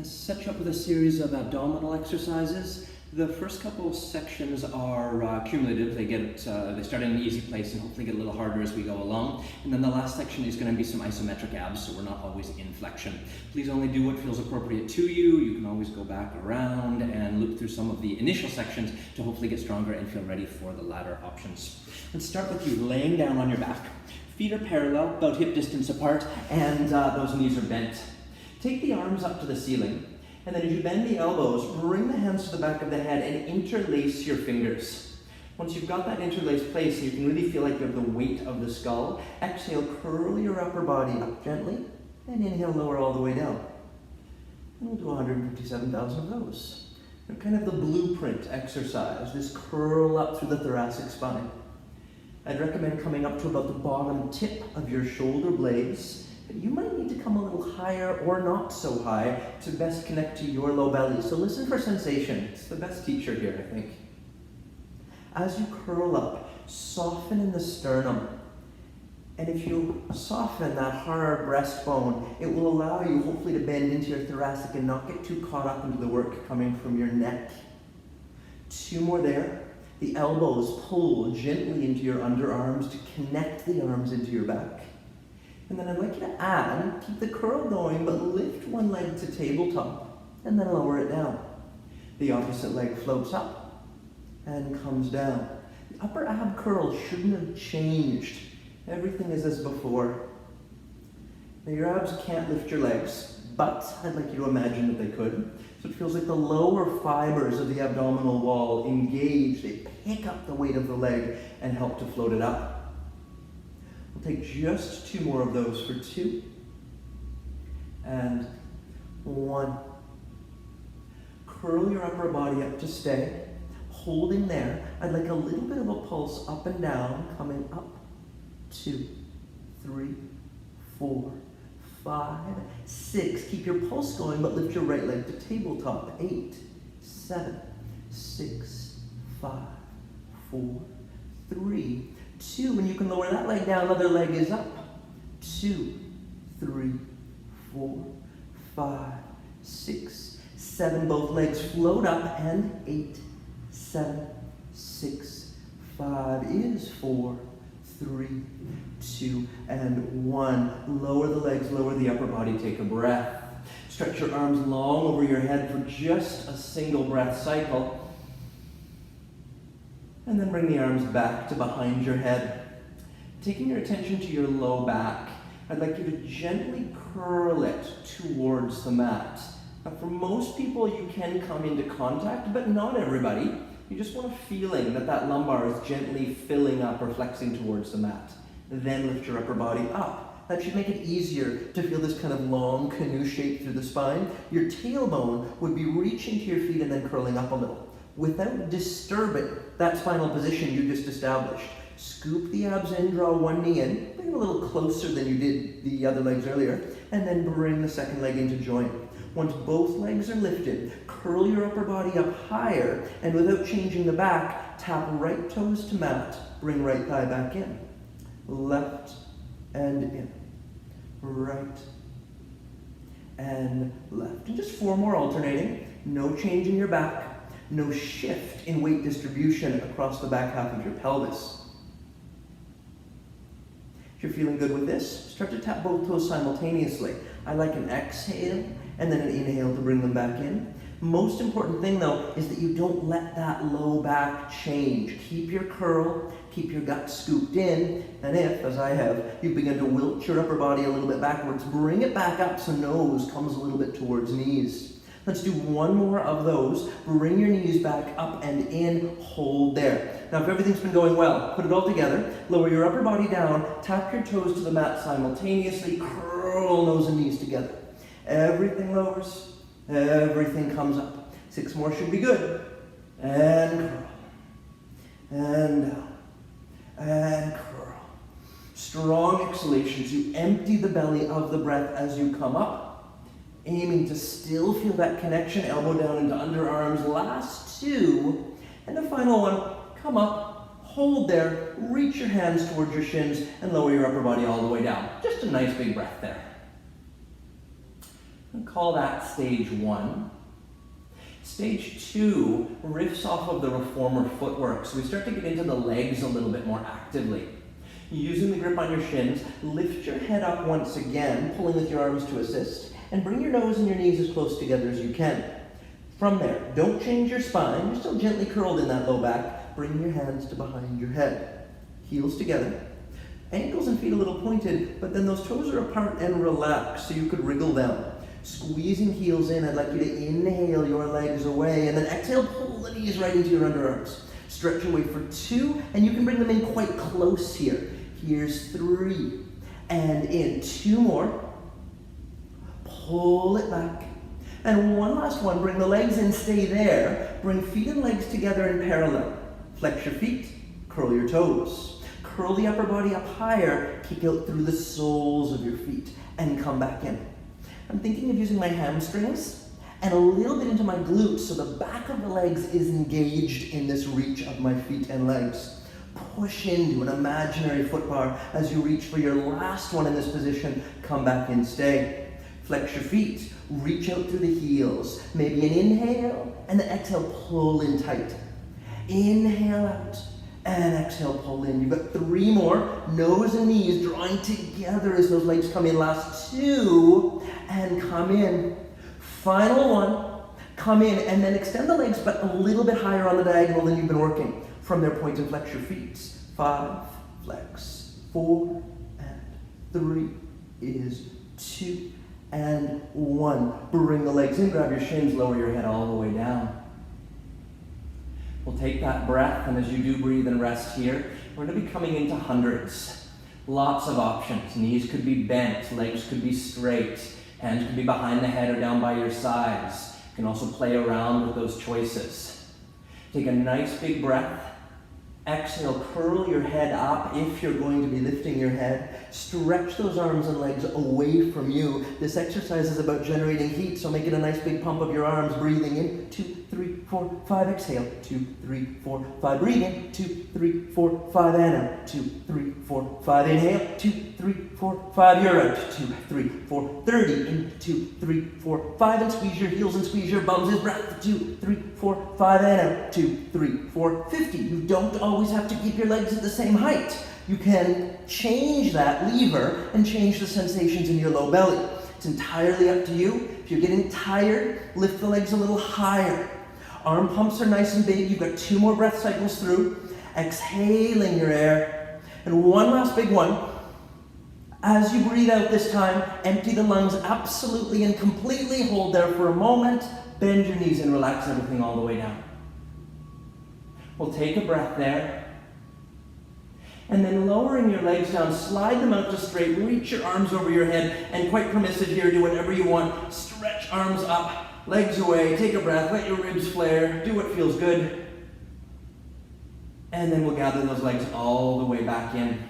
going to set you up with a series of abdominal exercises. The first couple sections are cumulative. They start in an easy place and hopefully get a little harder as we go along. And then the last section is going to be some isometric abs, so we're not always in flexion. Please only do what feels appropriate to you. You can always go back around and loop through some of the initial sections to hopefully get stronger and feel ready for the latter options. Let's start with you laying down on your back. Feet are parallel, about hip distance apart, and those knees are bent. Take the arms up to the ceiling. And then as you bend the elbows, bring the hands to the back of the head and interlace your fingers. Once you've got that interlaced place and you can really feel like you have the weight of the skull, exhale, curl your upper body up gently, and inhale, lower all the way down. And we'll do 157,000 of those. They're kind of the blueprint exercise, this curl up through the thoracic spine. I'd recommend coming up to about the bottom tip of your shoulder blades. You might need to come a little higher or not so high to best connect to your low belly. So listen for sensation. It's the best teacher here, I think. As you curl up, soften in the sternum. And if you soften that hard breastbone, it will allow you hopefully to bend into your thoracic and not get too caught up into the work coming from your neck. 2 more there. The elbows pull gently into your underarms to connect the arms into your back. And then I'd like you to add, keep the curl going, but lift one leg to tabletop, and then lower it down. The opposite leg floats up and comes down. The upper ab curl shouldn't have changed. Everything is as before. Now your abs can't lift your legs, but I'd like you to imagine that they could. So it feels like the lower fibers of the abdominal wall engage. They pick up the weight of the leg and help to float it up. We'll take just 2 more of those for 2 and 1. Curl your upper body up to stay. Holding there, I'd like a little bit of a pulse up and down, coming up. 2, 3, 4, 5, 6. Keep your pulse going, but lift your right leg to tabletop. 8, 7, 6, 5, 4, 3, 2, and you can lower that leg down, other leg is up. 2, 3, 4, 5, 6, 7, both legs float up, and 8, 7, 6, 5 is 4, 3, 2, and 1. Lower the legs, lower the upper body, take a breath. Stretch your arms long over your head for just a single breath cycle. And then bring the arms back to behind your head. Taking your attention to your low back, I'd like you to gently curl it towards the mat. Now for most people, you can come into contact, but not everybody. You just want a feeling that that lumbar is gently filling up or flexing towards the mat. Then lift your upper body up. That should make it easier to feel this kind of long canoe shape through the spine. Your tailbone would be reaching to your feet and then curling up a little, without disturbing that spinal position you just established. Scoop the abs in, draw one knee in, bring it a little closer than you did the other legs earlier, and then bring the second leg into joint. Once both legs are lifted, curl your upper body up higher, and without changing the back, tap right toes to mat, bring right thigh back in. Left and in. Right and left. And just 4 more alternating. No change in your back. No shift in weight distribution across the back half of your pelvis. If you're feeling good with this, start to tap both toes simultaneously. I like an exhale and then an inhale to bring them back in. Most important thing though is that you don't let that low back change. Keep your curl, keep your gut scooped in, and if, as I have, you begin to wilt your upper body a little bit backwards, bring it back up so nose comes a little bit towards knees. Let's do 1 more of those. Bring your knees back up and in, hold there. Now if everything's been going well, put it all together, lower your upper body down, tap your toes to the mat simultaneously, curl nose and knees together. Everything lowers, everything comes up. 6 more should be good. And curl, and down, and curl. Strong exhalations. You empty the belly of the breath as you come up. Aiming to still feel that connection, elbow down into underarms. Last 2. And the final one, come up, hold there, reach your hands towards your shins, and lower your upper body all the way down. Just a nice big breath there. And call that stage 1. Stage 2 riffs off of the reformer footwork. So we start to get into the legs a little bit more actively. Using the grip on your shins, lift your head up once again, pulling with your arms to assist, and bring your nose and your knees as close together as you can. From there, don't change your spine. You're still gently curled in that low back. Bring your hands to behind your head. Heels together. Ankles and feet a little pointed, but then those toes are apart and relaxed, so you could wriggle them. Squeezing heels in, I'd like you to inhale your legs away, and then exhale, pull the knees right into your underarms. Stretch away for 2, and you can bring them in quite close here. Here's 3, and in 2 more. Pull it back. And one last one, bring the legs in, stay there. Bring feet and legs together in parallel. Flex your feet, curl your toes. Curl the upper body up higher, kick out through the soles of your feet, and come back in. I'm thinking of using my hamstrings and a little bit into my glutes so the back of the legs is engaged in this reach of my feet and legs. Push into an imaginary foot bar as you reach for your last one in this position. Come back and stay. Flex your feet, reach out through the heels. Maybe an inhale and then exhale, pull in tight. Inhale out and exhale, pull in. You've got 3 more. Nose and knees drawing together as those legs come in. Last 2 and come in. Final 1, come in and then extend the legs but a little bit higher on the diagonal than you've been working. From there, point and flex your feet. 5, flex. 4 and 3 is 2 and 1. Bring the legs in, grab your shins, lower your head all the way down. We'll take that breath, and as you do breathe and rest here, we're going to be coming into hundreds. Lots of options. Knees could be bent, legs could be straight, hands could be behind the head or down by your sides. You can also play around with those choices. Take a nice big breath. Exhale, curl your head up if you're going to be lifting your head. Stretch those arms and legs away from you. This exercise is about generating heat, so make it a nice big pump of your arms. Breathing in, 2, 3, 4, 5. Exhale, 2, 3, 4, 5. Breathe in, 2, 3, 4, 5. And out, 2, 3, 4, 5. Inhale, 2, 3, 4, 5. You're out, 2, 3, 4, 30. In, 2, 3, 4, 5. And squeeze your heels and squeeze your bums. His breath, 2, 3, 4, 5. And out, 2, 3, 4, 50. You don't always have to keep your legs at the same height. You can change that lever and change the sensations in your low belly. It's entirely up to you. If you're getting tired, lift the legs a little higher. Arm pumps are nice and big. You've got 2 more breath cycles through. Exhaling your air. And one last big one. As you breathe out this time, empty the lungs absolutely and completely. Hold there for a moment. Bend your knees and relax everything all the way down. We'll take a breath there. And then lowering your legs down, slide them out to straight, reach your arms over your head, and quite permissive here, do whatever you want. Stretch arms up, legs away, take a breath, let your ribs flare, do what feels good. And then we'll gather those legs all the way back in.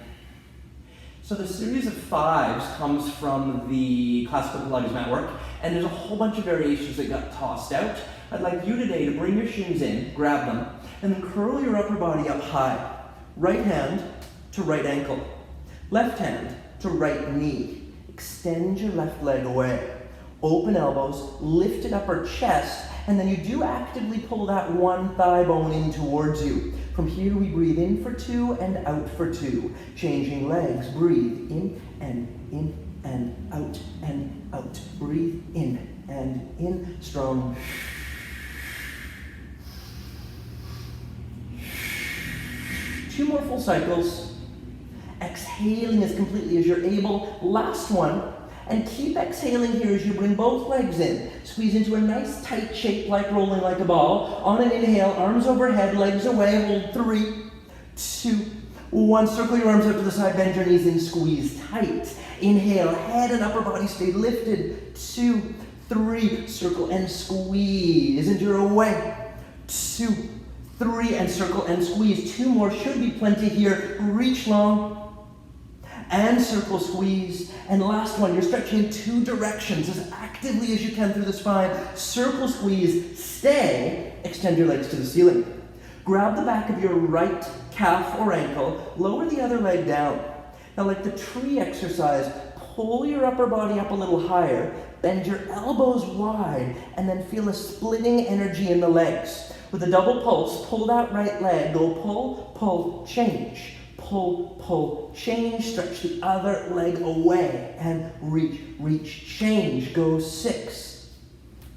So the series of 5s comes from the classical Pilates mat work, and there's a whole bunch of variations that got tossed out. I'd like you today to bring your shins in, grab them, and then curl your upper body up high. Right hand to right ankle. Left hand to right knee. Extend your left leg away. Open elbows, lifted upper chest, and then you do actively pull that one thigh bone in towards you. From here we breathe in for 2 and out for 2. Changing legs, breathe in and out and out. Breathe in and in, strong. 2 more full cycles. Exhaling as completely as you're able. Last one. And keep exhaling here as you bring both legs in. Squeeze into a nice tight shape like rolling like a ball. On an inhale, arms overhead, legs away. Hold 3, 2, 1. Circle your arms out to the side, bend your knees in, squeeze tight. Inhale, head and upper body stay lifted. 2, 3, circle and squeeze into your away. 2, 3, and circle and squeeze. 2 more, should be plenty here. Reach long and circle, squeeze. And last one, you're stretching in 2 directions as actively as you can through the spine. Circle, squeeze, stay, extend your legs to the ceiling. Grab the back of your right calf or ankle, lower the other leg down. Now like the tree exercise, pull your upper body up a little higher, bend your elbows wide, and then feel a splitting energy in the legs. With a double pulse, pull that right leg, go pull, pull, change. Pull, pull, change, stretch the other leg away, and reach, reach, change. Go 6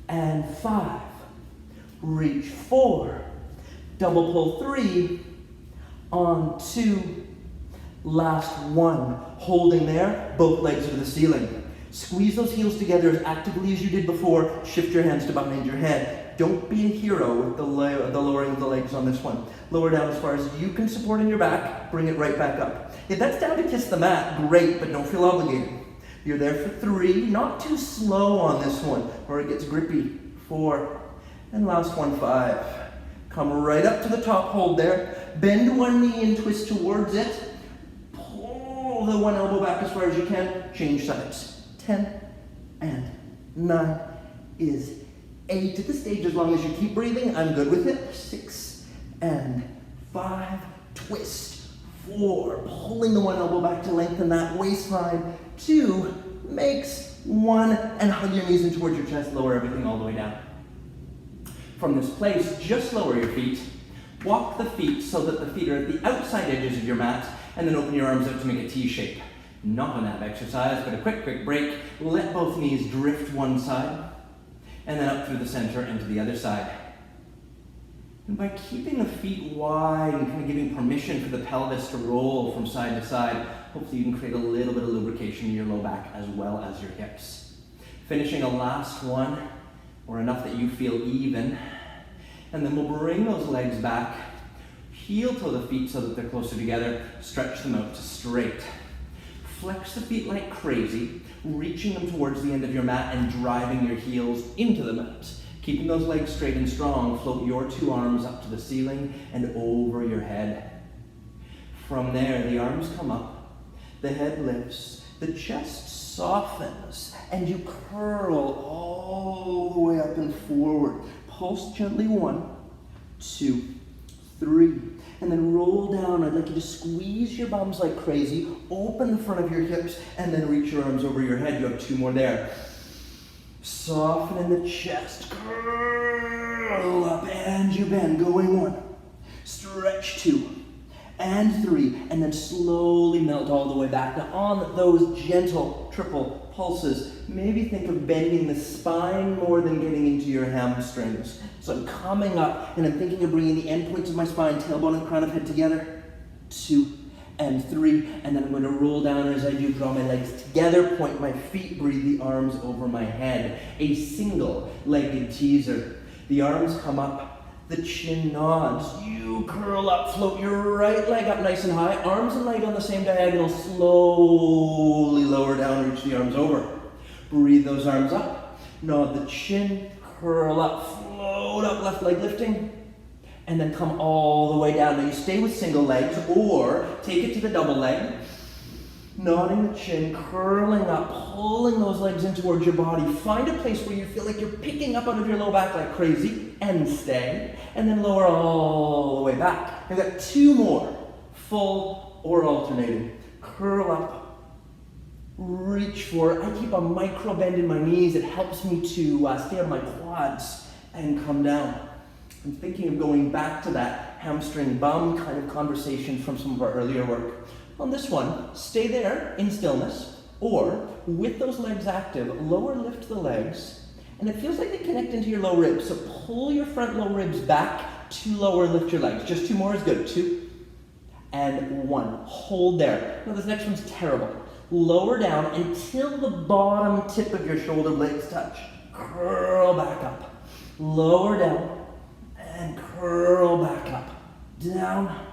and 5. Reach 4. Double pull 3, on 2, last 1. Holding there, both legs to the ceiling. Squeeze those heels together as actively as you did before. Shift your hands to behind your head. Don't be a hero with the lowering of the legs on this one. Lower down as far as you can support in your back. Bring it right back up. If that's down to kiss the mat, great, but don't feel obligated. You're there for 3. Not too slow on this one, or it gets grippy. 4. And last one, 5. Come right up to the top, hold there. Bend one knee and twist towards it. Pull the one elbow back as far as you can. Change sides. 10 and 9 is 8 at this stage. As long as you keep breathing, I'm good with it. 6 and 5. Twist. 4. Pulling the one elbow back to lengthen that waistline. 2 makes 1. And hug your knees in towards your chest. Lower everything all the way down. From this place, just lower your feet. Walk the feet so that the feet are at the outside edges of your mat, and then open your arms out to make a T shape. Not an ab exercise, but a quick break. Let both knees drift one side, and then up through the center and to the other side. And by keeping the feet wide and kind of giving permission for the pelvis to roll from side to side, hopefully you can create a little bit of lubrication in your low back as well as your hips. Finishing a last one, or enough that you feel even. And then we'll bring those legs back, heel toe the feet so that they're closer together, stretch them out to straight. Flex the feet like crazy, reaching them towards the end of your mat and driving your heels into the mat. Keeping those legs straight and strong, float your 2 arms up to the ceiling and over your head. From there, the arms come up, the head lifts, the chest softens, and you curl all the way up and forward. Pulse gently 1, 2, 3, and then roll down. I'd like you to squeeze your bums like crazy, open the front of your hips, and then reach your arms over your head. You have 2 more there. Soften in the chest, curl up, and you bend. Going 1, stretch 2, and 3, and then slowly melt all the way back. Now on those gentle triple pulses, maybe think of bending the spine more than getting into your hamstrings. So I'm coming up and I'm thinking of bringing the end points of my spine, tailbone and crown of head together. 2 and 3, and then I'm going to roll down as I do, draw my legs together, point my feet, breathe the arms over my head. A single-legged teaser. The arms come up, the chin nods, you curl up, float your right leg up nice and high, arms and leg on the same diagonal, slowly lower down, reach the arms over. Breathe those arms up, nod the chin, curl up, float up, left leg lifting, and then come all the way down. Now you stay with single legs, or take it to the double leg, nodding the chin, curling up, pulling those legs in towards your body. Find a place where you feel like you're picking up out of your low back like crazy, and stay, and then lower all the way back. I've got 2 more, full or alternating. Curl up, reach for it. I keep a micro bend in my knees. It helps me to stay on my quads and come down. I'm thinking of going back to that hamstring bum kind of conversation from some of our earlier work. On this one, stay there in stillness, or with those legs active, lower lift the legs, and it feels like they connect into your low ribs. So pull your front low ribs back, 2 lower, lift your legs. Just 2 more is good. 2 and 1. Hold there. Now this next one's terrible. Lower down until the bottom tip of your shoulder blades touch. Curl back up. Lower down. And curl back up, down,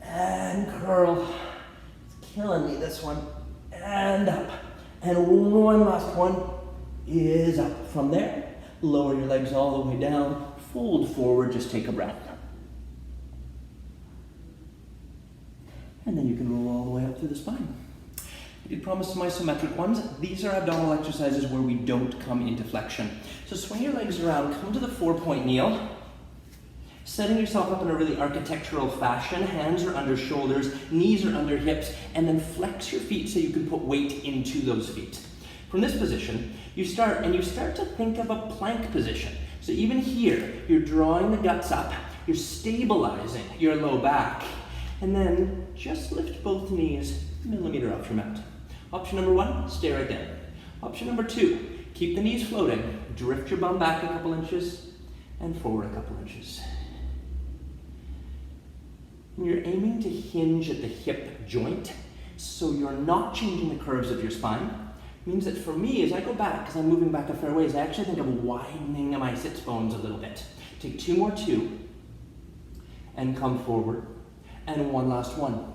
and curl. It's killing me, this one. And up. And one last one is up. From there, lower your legs all the way down, fold forward, just take a breath. And then you can roll all the way up through the spine. I did promise some isometric ones. These are abdominal exercises where we don't come into flexion. So swing your legs around, come to the 4-point kneel. setting yourself up in a really architectural fashion. Hands are under shoulders, knees are under hips, and then flex your feet so you can put weight into those feet. From this position, you start to think of a plank position. So even here, you're drawing the guts up, you're stabilizing your low back, and then just lift both knees a millimeter off your mat. Option number one, stay right there. Option number two, keep the knees floating, drift your bum back a couple inches, and forward a couple inches. And you're aiming to hinge at the hip joint, so you're not changing the curves of your spine. It means that for me, as I go back, because I'm moving back a fair ways, I actually think of widening my sits bones a little bit. Take two more, and come forward, and one last one.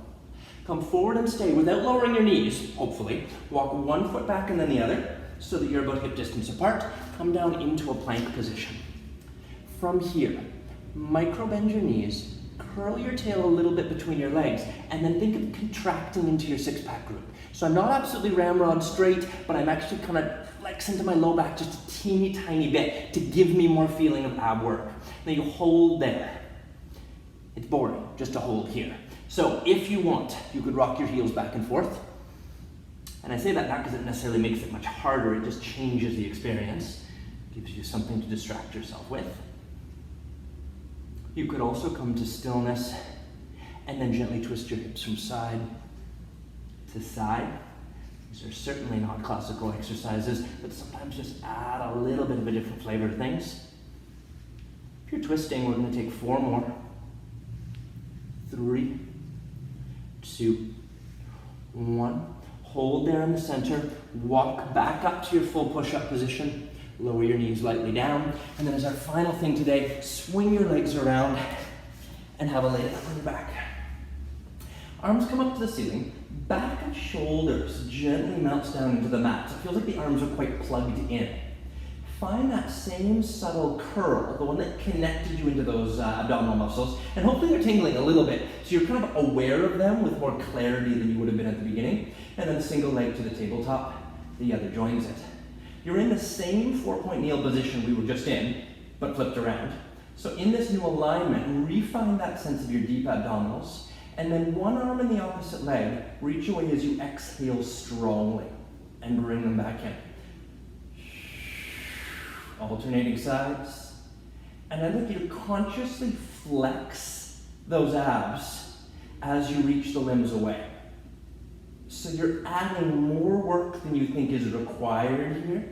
Come forward and stay without lowering your knees, hopefully. Walk one foot back and then the other, so that you're about hip distance apart. Come down into a plank position. From here, micro bend your knees, curl your tail a little bit between your legs, and then think of contracting into your six-pack group. So I'm not absolutely ramrod straight, but I'm actually kind of flexing to my low back just a teeny tiny bit to give me more feeling of ab work. Now you hold there. It's boring just to hold here. So if you want, you could rock your heels back and forth. And I say that not because it necessarily makes it much harder, it just changes the experience. Gives you something to distract yourself with. You could also come to stillness and then gently twist your hips from side to side. These are certainly not classical exercises, but sometimes just add a little bit of a different flavor to things. If you're twisting, we're going to take 4 more. 3, 2, 1. Hold there in the center. Walk back up to your full push-up position. Lower your knees lightly down. And then as our final thing today, swing your legs around and have a lay up on your back. Arms come up to the ceiling. Back and shoulders gently mounts down into the mat. So it feels like the arms are quite plugged in. Find that same subtle curl, the one that connected you into those abdominal muscles, and hopefully they're tingling a little bit, so you're kind of aware of them with more clarity than you would have been at the beginning. And then a single leg to the tabletop, the other joins it. You're in the same 4-point kneel position we were just in, but flipped around. So in this new alignment, refine that sense of your deep abdominals, and then one arm in the opposite leg, reach away as you exhale strongly, and bring them back in. Alternating sides. And I think you consciously flex those abs as you reach the limbs away. So you're adding more work than you think is required here.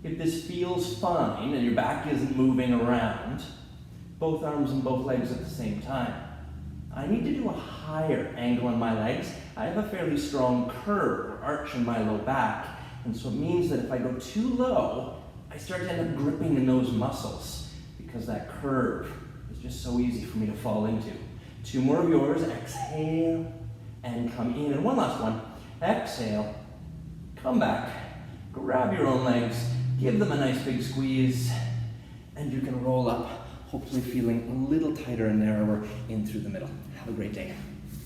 If this feels fine and your back isn't moving around, both arms and both legs at the same time, I need to do a higher angle on my legs. I have a fairly strong curve or arch in my low back, and so it means that if I go too low, I start to end up gripping in those muscles because that curve is just so easy for me to fall into. 2 more of yours. Exhale and come in. And one last one. Exhale, come back, grab your own legs, give them a nice big squeeze, and you can roll up, hopefully feeling a little tighter and narrower in through the middle. Have a great day.